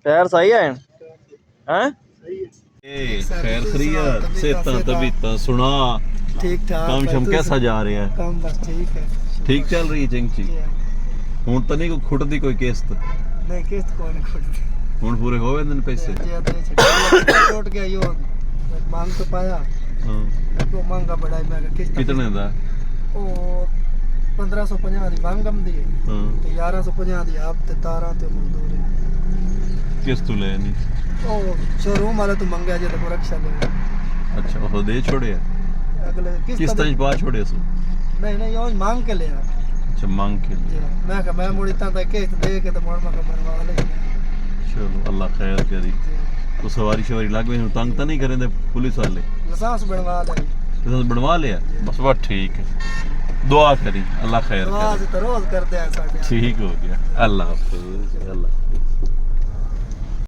Tyre सही है हैं? खैर खैरियत सेहत तबीयत सुना ठीक ठाक काम शम कैसा जा रहा है काम बस ठीक है ठीक चल रही है चिंची हूं तो नहीं कोई खुटदी कोई किस्त नहीं किस्त कोई नहीं खुद हूं पूरे होवे दिन पैसे टूट गया यो मांग तो पाया हां तो मांगा बड़ा मैं किस्त कितने दा ओ 1550 दी मांगम दी हां ਤੇ 1150 ਦੀ ਆਪ ਤੇ ਤਾਰਾਂ ਤੇ ਮਜ਼ਦੂਰੀ किस्त ले नहीं ਉਹ ਸ਼ੋਰੂਮ ਵਾਲਾ ਤੋਂ ਮੰਗਿਆ ਜੇ ਤਾਂ ਰਕਸ਼ਾ ਲੈ अच्छा वो दे छोड़े ਅਗਲੇ किस्त च पा छोड़े सो ਨਹੀਂ ਨਹੀਂ ਉਹ ਮੰਗ ਕੇ ਲਿਆ अच्छा मांग के लिए ਮੈਂ ਕਿਹਾ ਮੈਂ ਮੁੜੀ ਤਾਂ ਕਿਸ਼ਤ ਦੇ ਕੇ ਤੇ ਮੋੜ ਮੈਂ ਬਣਵਾ ਲਈ चलो अल्लाह खैर करी तो सवारी शवारी लग गई तंग तो नहीं करेंगे पुलिस वाले ਲਾਇਸੈਂਸ ਬਣਵਾ ਲਈ लाइसेंस बनवा लिया बस बात ठीक है दुआ करी अल्लाह खैर करे ਆਵਾਜ਼ ਤਾਂ ਰੋਜ਼ ਕਰਦੇ ਆ ਸਾਡੇ ठीक हो गया अल्लाह हाफिज़ अल्लाह हाफिज़